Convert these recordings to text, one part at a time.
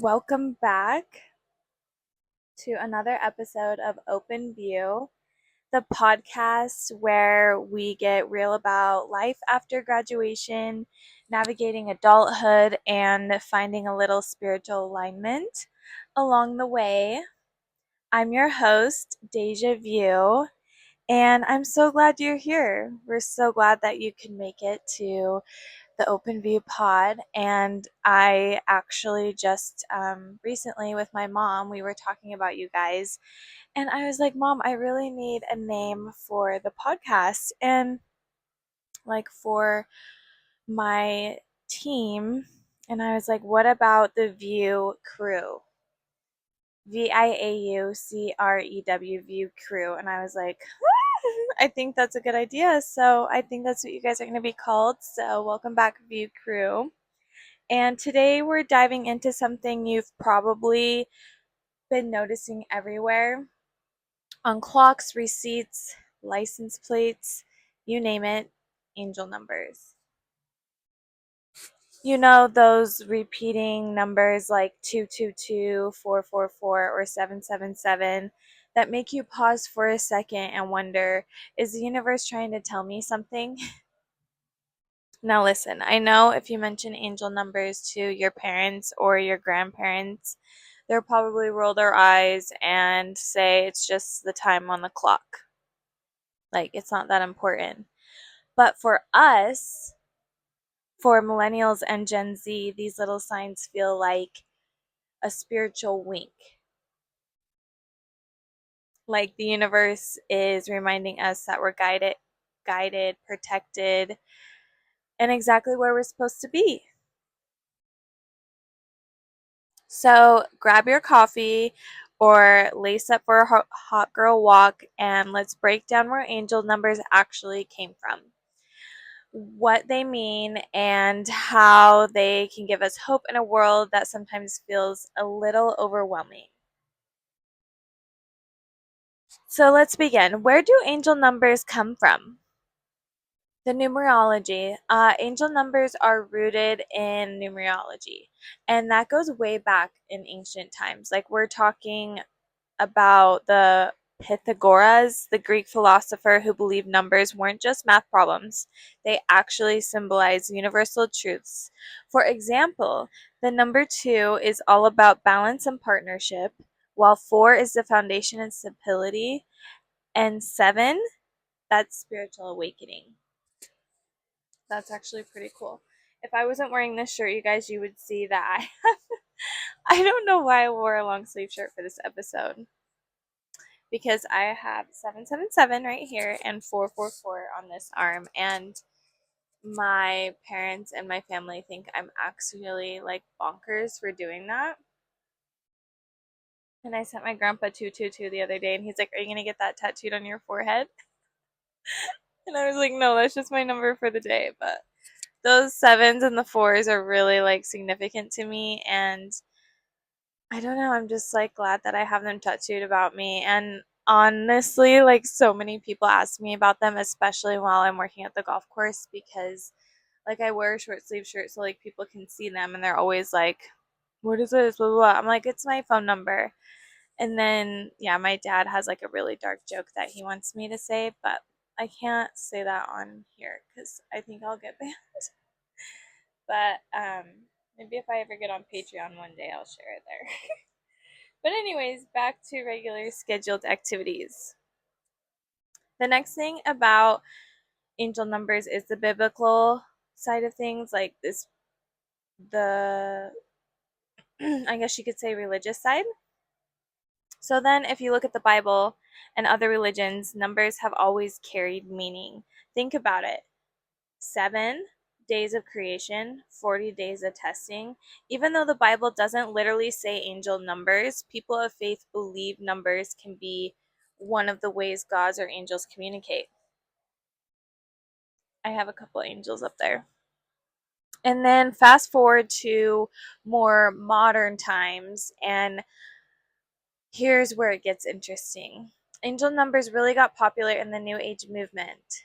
Welcome back to another episode of Open View, the podcast where we get real about life after graduation, navigating adulthood, and finding a little spiritual alignment along the way. I'm your host, Deja View, and I'm so glad you're here. We're so glad that you can make it to the Open View pod. And I actually just recently with my mom, we were talking about you guys. And I was like, Mom, I really need a name for the podcast and like for my team. And I was like, what about the View Crew? VIAUCREW View Crew. And I was like, I think that's a good idea. So I think that's what you guys are going to be called. So welcome back, View Crew. And today we're diving into something you've probably been noticing everywhere on clocks, receipts, license plates, you name it, angel numbers. You know, those repeating numbers like 222, 444, or 777 that make you pause for a second and wonder, is the universe trying to tell me something? Now, listen, I know if you mention angel numbers to your parents or your grandparents, they'll probably roll their eyes and say it's just the time on the clock. Like, it's not that important. But for us, for millennials and Gen Z, these little signs feel like a spiritual wink. Like the universe is reminding us that we're guided, protected, and exactly where we're supposed to be. So grab your coffee or lace up for a hot girl walk and let's break down where angel numbers actually came from, what they mean, and how they can give us hope in a world that sometimes feels a little overwhelming. So let's begin. Where do angel numbers come from? The numerology. Angel numbers are rooted in numerology, and that goes way back in ancient times. Like we're talking about the Pythagoras, the Greek philosopher who believed numbers weren't just math problems, they actually symbolize universal truths. For example, the number 2 is all about balance and partnership, while 4 is the foundation and stability, and 7, that's spiritual awakening. That's actually pretty cool. If I wasn't wearing this shirt, you guys, you would see that I have, I don't know why I wore a long sleeve shirt for this episode, because I have 777 right here and 444 on this arm, and my parents and my family think I'm actually like bonkers for doing that. And I sent my grandpa 222 the other day and he's like, "Are you going to get that tattooed on your forehead?" And I was like, "No, that's just my number for the day." But those sevens and the fours are really like significant to me, and I don't know, I'm just like glad that I have them tattooed about me. And honestly, like so many people ask me about them, especially while I'm working at the golf course, because like I wear a short sleeve shirt so like people can see them and they're always like, "What is this?" Blah, blah, blah. I'm like, "It's my phone number." And then yeah, my dad has like a really dark joke that he wants me to say, but I can't say that on here because I think I'll get banned. But maybe if I ever get on Patreon one day, I'll share it there. But anyways, back to regular scheduled activities. The next thing about angel numbers is the biblical side of things, like this the I guess you could say religious side. So then if you look at the Bible and other religions, numbers have always carried meaning. Think about it. 7 days of creation, 40 days of testing. Even though the Bible doesn't literally say angel numbers, people of faith believe numbers can be one of the ways gods or angels communicate. I have a couple angels up there. And then fast forward to more modern times, and here's where it gets interesting. Angel numbers really got popular in the New Age movement.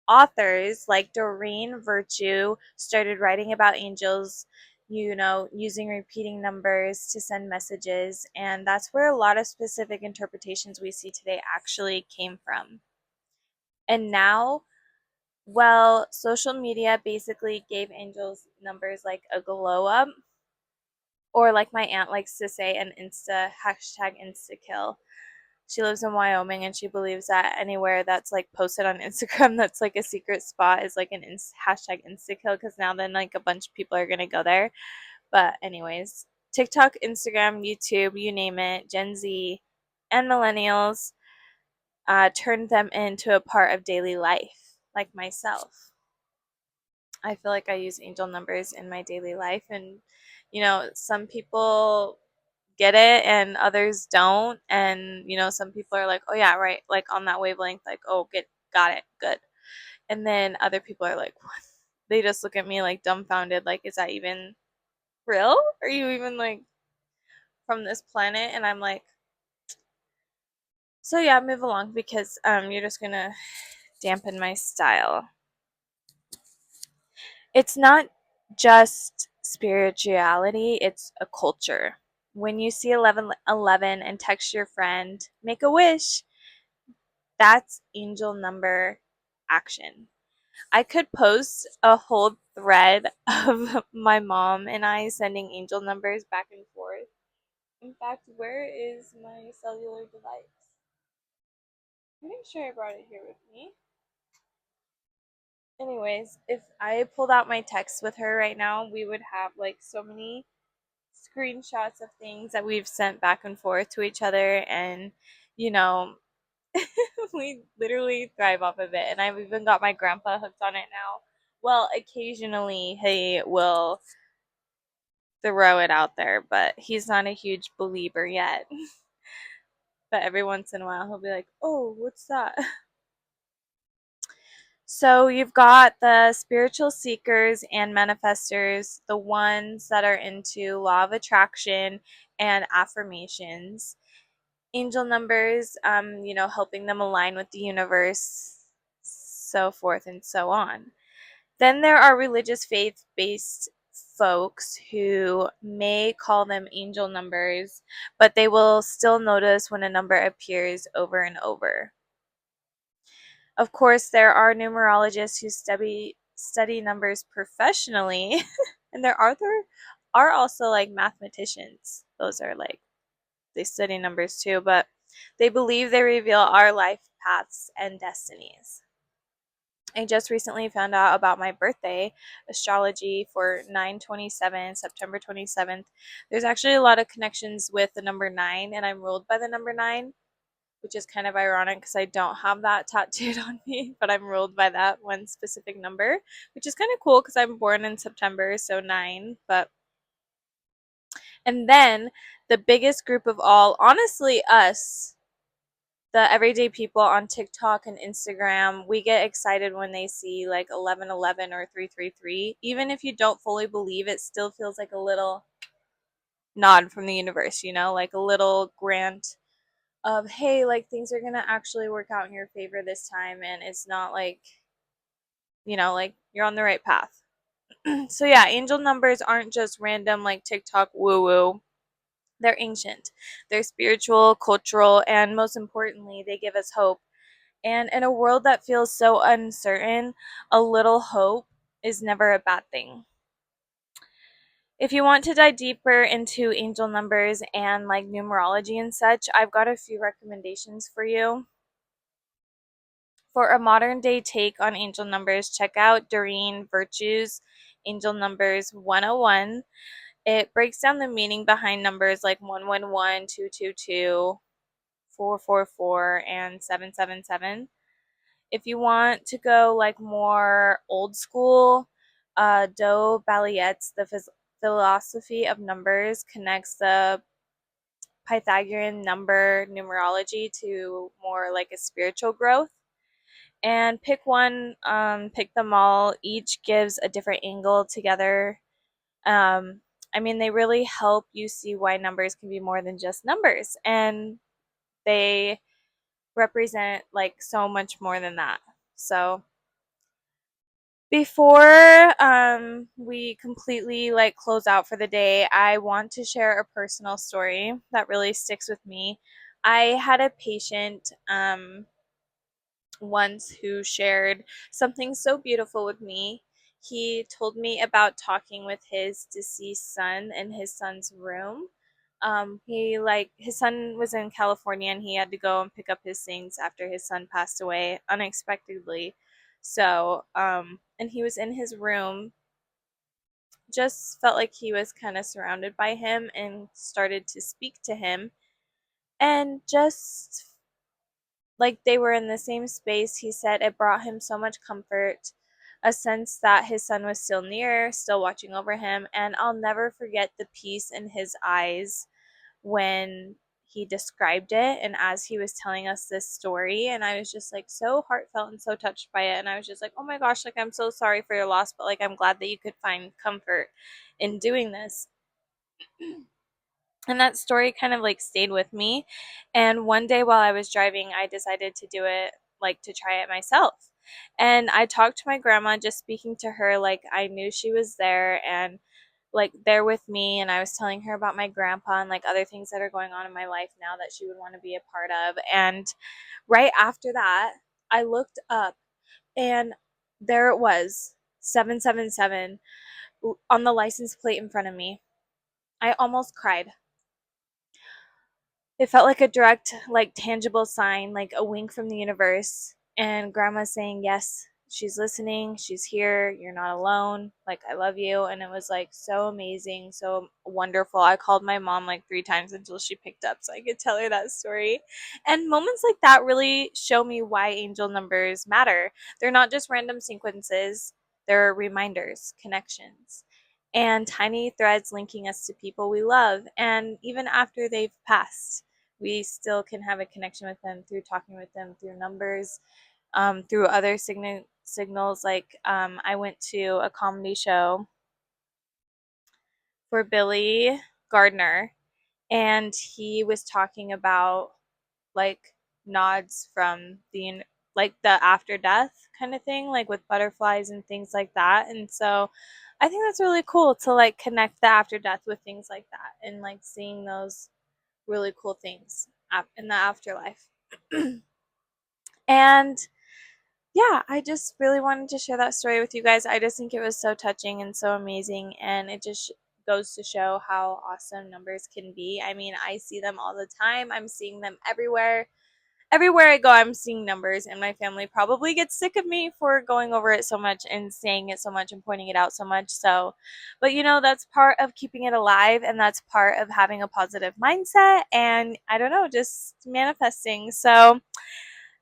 Authors like Doreen Virtue started writing about angels using repeating numbers to send messages. And that's where a lot of specific interpretations we see today actually came from. And now, well, social media basically gave angels numbers like a glow up, or like my aunt likes to say, an insta kill. She lives in Wyoming and she believes that anywhere that's like posted on Instagram that's like a secret spot is like an hashtag insta kill, because now then like a bunch of people are gonna go there. But anyways, TikTok, Instagram, YouTube, you name it, Gen Z and millennials turned them into a part of daily life, like myself. I feel like I use angel numbers in my daily life, and some people get it and others don't, and some people are like, oh yeah, right, like on that wavelength, like, oh, got it, good. And then other people are like, what? They just look at me like dumbfounded, like, is that even real? Are you even like from this planet? And I'm like, so yeah, move along, because you're just gonna dampen my style. It's not just spirituality, it's a culture. When you see 1111 and text your friend, make a wish, that's angel number action. I could post a whole thread of my mom and I sending angel numbers back and forth. In fact, where is my cellular device? I'm pretty sure I brought it here with me. Anyways, if I pulled out my text with her right now, we would have like so many screenshots of things that we've sent back and forth to each other, and you know we literally thrive off of it. And I've even got my grandpa hooked on it now. Well, occasionally he will throw it out there, but he's not a huge believer yet. But every once in a while he'll be like, oh, what's that? So you've got the spiritual seekers and manifestors, the ones that are into law of attraction and affirmations. Angel numbers, helping them align with the universe, so forth and so on. Then there are religious faith based folks who may call them angel numbers, but they will still notice when a number appears over and over. Of course, there are numerologists who study numbers professionally, and there are also like mathematicians. Those are like, they study numbers too, but they believe they reveal our life paths and destinies. I just recently found out about my birthday astrology for 9/27, September 27th. There's actually a lot of connections with the number 9, and I'm ruled by the number 9, which is kind of ironic because I don't have that tattooed on me, but I'm ruled by that one specific number, which is kind of cool because I'm born in September, so 9. And then the biggest group of all, honestly, us, the everyday people on TikTok and Instagram, we get excited when they see like 1111 or 333. Even if you don't fully believe, it still feels like a little nod from the universe, like a little grant of, hey, like things are going to actually work out in your favor this time, and it's not like, like you're on the right path. So yeah, angel numbers aren't just random like TikTok woo woo. They're ancient. They're spiritual, cultural, and most importantly, they give us hope. And in a world that feels so uncertain, a little hope is never a bad thing. If you want to dive deeper into angel numbers and like numerology and such, I've got a few recommendations for you. For a modern day take on angel numbers, check out Doreen Virtue's Angel Numbers 101. It breaks down the meaning behind numbers like 111, 222, 444, and 777. If you want to go like more old school, Do Balliet's The Philosophy of Numbers connects the Pythagorean number numerology to more like a spiritual growth. And pick one, pick them all. Each gives a different angle together. They really help you see why numbers can be more than just numbers, and they represent like so much more than that. So Before we completely like close out for the day, I want to share a personal story that really sticks with me. I had a patient once who shared something so beautiful with me. He told me about talking with his deceased son in his son's room. His son was in California and he had to go and pick up his things after his son passed away unexpectedly. And he was in his room, just felt like he was kind of surrounded by him and started to speak to him. And just like they were in the same space, he said it brought him so much comfort, a sense that his son was still near, still watching over him. And I'll never forget the peace in his eyes when he described it and as he was telling us this story. And I was just like so heartfelt and so touched by it. And I was just like, oh my gosh, like I'm so sorry for your loss, but like I'm glad that you could find comfort in doing this. And that story kind of like stayed with me. And one day while I was driving, I decided to do it, like to try it myself. And I talked to my grandma, just speaking to her like I knew she was there and like there with me. And I was telling her about my grandpa and like other things that are going on in my life now that she would want to be a part of. And right after that, I looked up and there it was, 777 on the license plate in front of me. I almost cried. It felt like a direct, like tangible sign, like a wink from the universe. And grandma's saying, yes, she's listening. She's here. You're not alone. Like, I love you. And it was like so amazing, so wonderful. I called my mom like 3 times until she picked up so I could tell her that story. And moments like that really show me why angel numbers matter. They're not just random sequences, they're reminders, connections, and tiny threads linking us to people we love. And even after they've passed, we still can have a connection with them through talking with them through numbers, through other signals. Like I went to a comedy show for Billy Gardner, and he was talking about like nods from the like the after death kind of thing, like with butterflies and things like that. And so I think that's really cool to like connect the after death with things like that and like seeing those really cool things in the afterlife. And yeah, I just really wanted to share that story with you guys. I just think it was so touching and so amazing, and it just goes to show how awesome numbers can be. I mean, I see them all the time. I'm seeing them everywhere. Everywhere I go, I'm seeing numbers, and my family probably gets sick of me for going over it so much and saying it so much and pointing it out so much. So, but you know, that's part of keeping it alive, and that's part of having a positive mindset, and I don't know, just manifesting. So,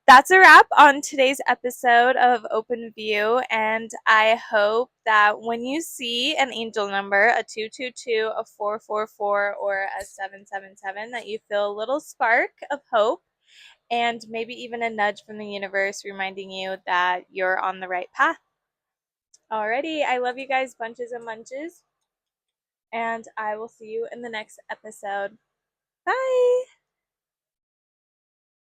that's a wrap on today's episode of Open View, and I hope that when you see an angel number, a 222, a 444, or a 777, that you feel a little spark of hope and maybe even a nudge from the universe reminding you that you're on the right path. Alrighty, I love you guys bunches and munches, and I will see you in the next episode. Bye!